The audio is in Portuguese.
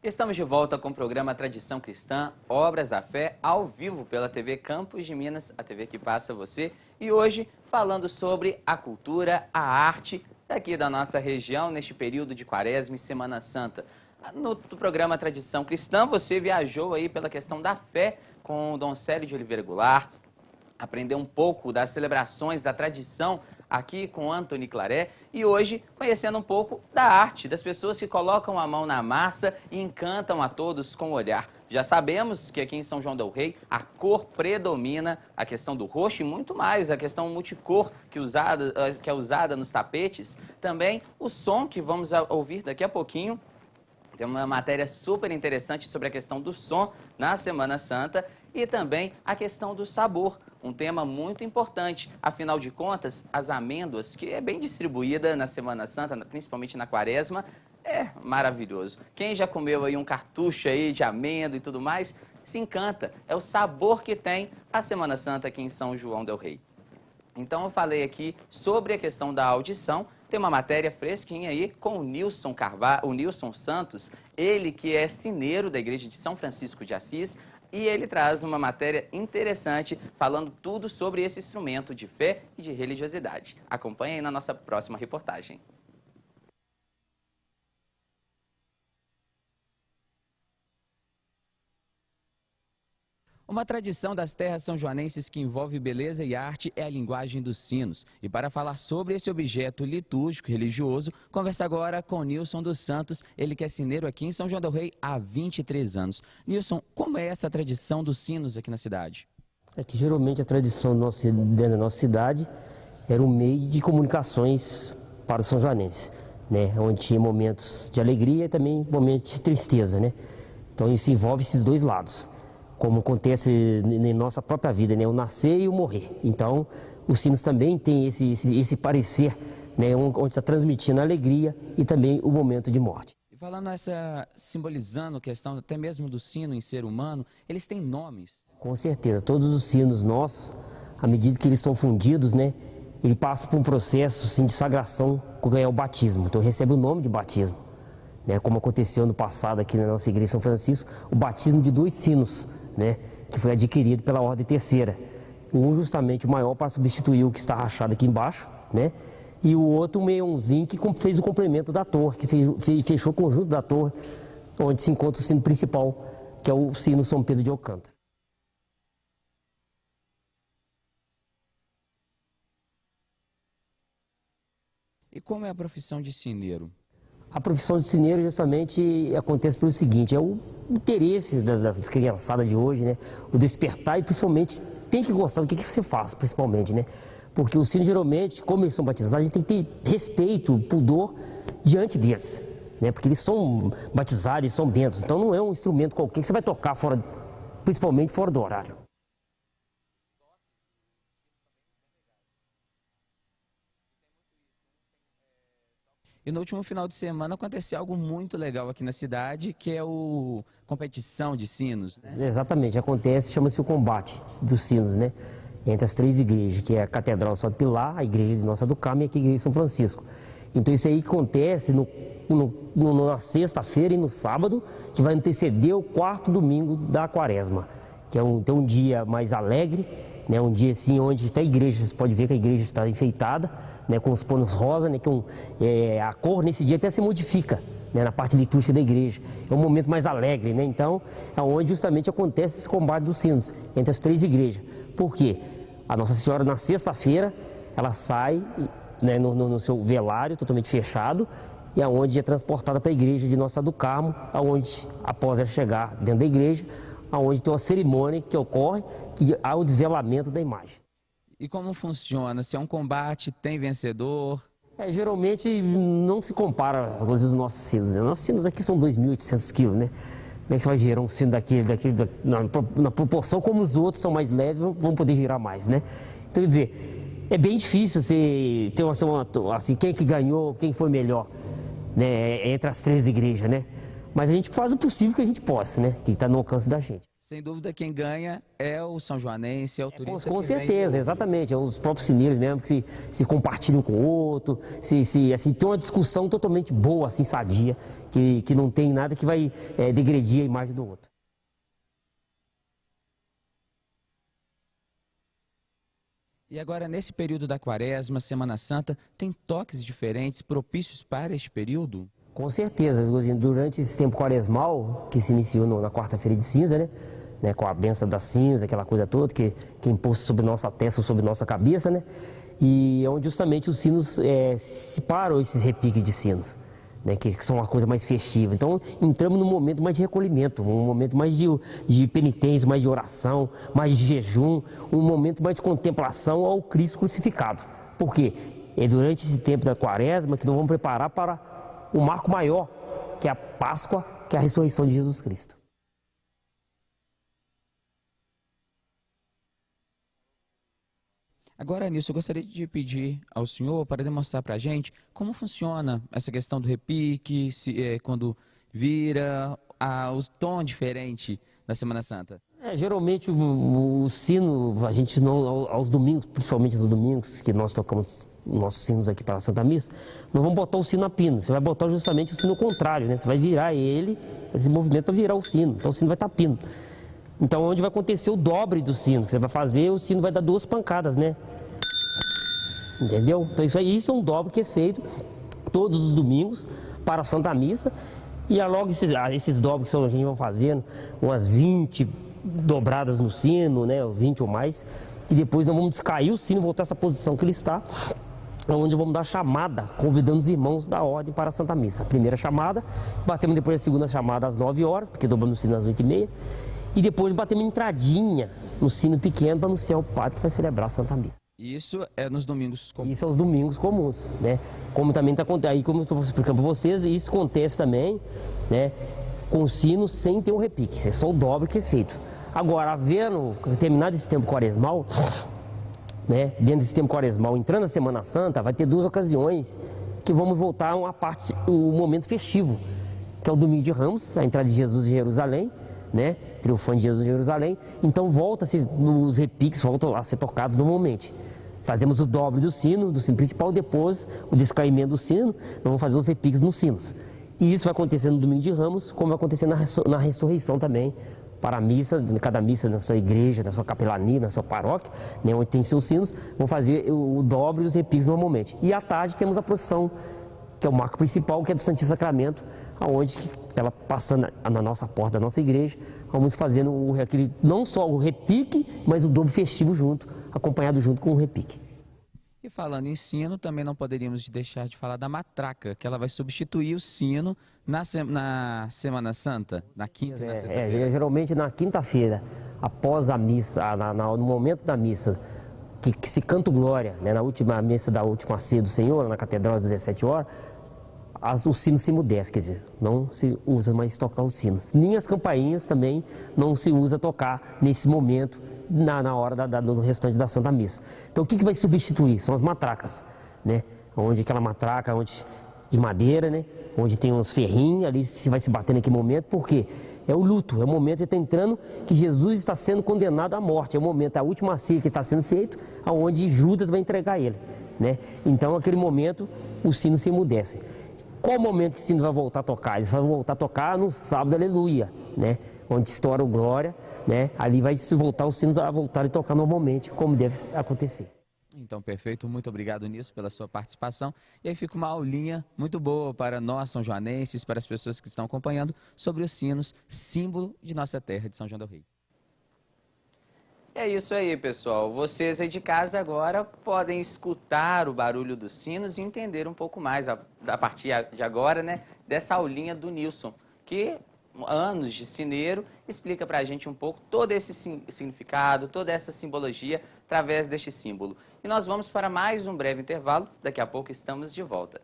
Estamos de volta com o programa Tradição Cristã, Obras da Fé, ao vivo pela TV Campos de Minas, a TV que passa você. E hoje falando sobre a cultura, a arte daqui da nossa região neste período de Quaresma e Semana Santa. No programa Tradição Cristã, você viajou aí pela questão da fé com o Dom Célio de Oliveira Goulart, aprender um pouco das celebrações, da tradição aqui com Antony Claré e hoje conhecendo um pouco da arte, das pessoas que colocam a mão na massa e encantam a todos com o olhar. Já sabemos que aqui em São João del Rei a cor predomina, a questão do roxo e muito mais, a questão multicor que é usada nos tapetes. Também o som que vamos ouvir daqui a pouquinho. Tem uma matéria super interessante sobre a questão do som na Semana Santa e também a questão do sabor, um tema muito importante. Afinal de contas, as amêndoas, que é bem distribuída na Semana Santa, principalmente na Quaresma, é maravilhoso. Quem já comeu aí um cartucho aí de amêndoa e tudo mais, se encanta. É o sabor que tem a Semana Santa aqui em São João del Rei. Então eu falei aqui sobre a questão da audição. Tem uma matéria fresquinha aí com o Nilson Santos, ele que é sineiro da Igreja de São Francisco de Assis, e ele traz uma matéria interessante falando tudo sobre esse instrumento de fé e de religiosidade. Acompanhe aí na nossa próxima reportagem. Uma tradição das terras são-joanenses que envolve beleza e arte é a linguagem dos sinos. E para falar sobre esse objeto litúrgico e religioso, conversa agora com Nilson dos Santos, ele que é sineiro aqui em São João del Rei há 23 anos. Nilson, como é essa tradição dos sinos aqui na cidade? É que geralmente a tradição dentro da nossa cidade era um meio de comunicações para os são-joanenses, né? Onde tinha momentos de alegria e também momentos de tristeza, né? Então isso envolve esses dois lados. Como acontece na nossa própria vida, né? O nascer e o morrer. Então, os sinos também têm esse parecer, né? Onde está transmitindo a alegria e também o momento de morte. E falando simbolizando a questão até mesmo do sino em ser humano, eles têm nomes? Com certeza, todos os sinos nossos, à medida que eles são fundidos, né? Ele passa por um processo assim, de sagração, que é o batismo. Então, recebe o nome de batismo. Né? Como aconteceu no passado aqui na nossa igreja de São Francisco, o batismo de 2 sinos, né, que foi adquirido pela ordem terceira. Um justamente o maior para substituir o que está rachado aqui embaixo, né, e o outro um meiãozinho que fez o complemento da torre, que fechou o conjunto da torre, onde se encontra o sino principal, que é o sino São Pedro de Alcântara. E como é a profissão de sineiro? A profissão de sineiro justamente acontece pelo seguinte, é o interesse das criançadas de hoje, né? O despertar e principalmente tem que gostar do que você faz, principalmente, né? Porque os sinos geralmente, como eles são batizados, a gente tem que ter respeito, pudor diante deles, né? Porque eles são batizados, eles são bentos, então não é um instrumento qualquer que você vai tocar fora, principalmente fora do horário. E no último final de semana aconteceu algo muito legal aqui na cidade, que é a competição de sinos, né? Exatamente, acontece, chama-se o combate dos sinos, né? Entre as 3 igrejas, que é a Catedral São Pilar, a Igreja de Nossa do Carmo e aqui a Igreja de São Francisco. Então isso aí acontece na sexta-feira e no sábado, que vai anteceder o 4º domingo da Quaresma, que é um dia mais alegre, né? Um dia assim onde até a igreja, você pode ver que a igreja está enfeitada, né? Com os panos rosa, né? A cor nesse dia até se modifica, né? Na parte litúrgica da igreja. É um momento mais alegre, né? Então é onde justamente acontece esse combate dos sinos entre as 3 igrejas. Por quê? A Nossa Senhora na sexta-feira ela sai, né? no seu velário totalmente fechado e aonde é transportada para a igreja de Nossa do Carmo, aonde após ela chegar dentro da igreja, aonde tem uma cerimônia que ocorre, que há o desvelamento da imagem. E como funciona? Se é um combate, tem vencedor? Geralmente não se compara com os nossos sinos, né? Nossos sinos aqui são 2.800 quilos, né? Como é que você vai girar um sino na proporção como os outros são mais leves, vão poder girar mais, né? Então, quer dizer, é bem difícil você ter assim, quem que ganhou, quem foi melhor, né? Entre as 3 igrejas, né? Mas a gente faz o possível que a gente possa, né? Que está no alcance da gente. Sem dúvida, quem ganha é o são joanense, é o turista. Com certeza, exatamente. É os próprios sineiros mesmo que se compartilham com o outro, assim, tem uma discussão totalmente boa, assim, sadia, que não tem nada que vai degredir a imagem do outro. E agora, nesse período da Quaresma, Semana Santa, tem toques diferentes propícios para este período? Com certeza, durante esse tempo quaresmal, que se iniciou na quarta-feira de cinza, né, com a benção da cinza, aquela coisa toda, que é imposto sobre nossa testa, sobre nossa cabeça, né, e é onde justamente os sinos separam esses repiques de sinos, né, que são uma coisa mais festiva. Então, entramos num momento mais de recolhimento, um momento mais de penitência, mais de oração, mais de jejum, um momento mais de contemplação ao Cristo crucificado. Por quê? É durante esse tempo da Quaresma que nós vamos preparar para o marco maior, que é a Páscoa, que é a ressurreição de Jesus Cristo. Agora, Nilson, eu gostaria de pedir ao senhor para demonstrar para a gente como funciona essa questão do repique, quando vira, o tom diferente na Semana Santa. Geralmente o sino, a gente não, aos domingos, principalmente aos domingos, que nós tocamos nossos sinos aqui para a Santa Missa, não vamos botar o sino a pino, você vai botar justamente o sino contrário, né? Você vai virar ele, esse movimento para virar o sino, então o sino vai estar pino. Então onde vai acontecer o dobre do sino, que você vai fazer, o sino vai dar 2 pancadas, né? Entendeu? Então isso é um dobre que é feito todos os domingos para a Santa Missa, e logo esses dobres que a gente vai fazendo, umas 20 dobradas no sino, né, 20 ou mais, e depois nós vamos descair o sino, voltar essa posição que ele está, onde vamos dar a chamada, convidando os irmãos da ordem para a Santa Missa. A primeira chamada, batemos depois a segunda chamada às 9 horas, porque dobramos o sino às 8h30, e depois batemos entradinha no sino pequeno para anunciar o padre que vai celebrar a Santa Missa. Isso é nos domingos comuns? Isso é os domingos comuns, né? Como também está acontecendo, aí como eu estou explicando para vocês, isso acontece também, né, com o sino sem ter um repique, isso é só o dobre que é feito. Agora, terminado esse tempo quaresmal, né, dentro desse tempo quaresmal, entrando na Semana Santa, vai ter 2 ocasiões que vamos voltar a uma parte, o momento festivo, que é o Domingo de Ramos, a entrada de Jesus em Jerusalém, né, triunfante de Jesus em Jerusalém. Então os repiques voltam a ser tocados normalmente. Fazemos o dobre do sino principal, depois o descaimento do sino, nós vamos fazer os repiques nos sinos. E isso vai acontecer no Domingo de Ramos, como vai acontecer na ressurreição também, para a missa, cada missa na sua igreja, na sua capelania, na sua paróquia, né, onde tem seus sinos, vão fazer o dobre dos repiques normalmente. E à tarde temos a procissão, que é o marco principal, que é do Santíssimo Sacramento, onde ela passando na nossa porta da nossa igreja, vamos fazendo não só o repique, mas o dobro festivo junto, acompanhado junto com o repique. E falando em sino, também não poderíamos deixar de falar da matraca, que ela vai substituir o sino na Semana Santa, na quinta e na sexta-feira. Geralmente na quinta-feira, após a missa, no momento da missa, que se canta o glória, né, na última missa da última ceia do Senhor, na catedral às 17 horas, o sino se emudece, quer dizer, não se usa mais tocar os sinos. Nem as campainhas também não se usa tocar nesse momento, na hora do restante da Santa Missa. Então o que vai substituir? São as matracas, né? Onde aquela matraca de madeira, né? Onde tem uns ferrinhos, ali se vai se bater naquele momento, porque é o luto, é o momento que está entrando, que Jesus está sendo condenado à morte, é o momento, a última ceia que está sendo feito, aonde Judas vai entregar ele, né? Então naquele momento o sino se emudece. Qual o momento que o sino vai voltar a tocar? Ele vai voltar a tocar no sábado, aleluia, né? Onde estoura o glória, né? Ali vai se voltar os sinos a voltar a tocar normalmente, como deve acontecer. Então, perfeito. Muito obrigado, Nilson, pela sua participação. E aí fica uma aulinha muito boa para nós, são joanenses, para as pessoas que estão acompanhando, sobre os sinos, símbolo de nossa terra, de São João del Rei. É isso aí, pessoal. Vocês aí de casa agora podem escutar o barulho dos sinos e entender um pouco mais, a partir de agora, né, dessa aulinha do Nilson, que anos de sineiro, explica pra gente um pouco todo esse significado, toda essa simbologia através deste símbolo. E nós vamos para mais um breve intervalo, daqui a pouco estamos de volta.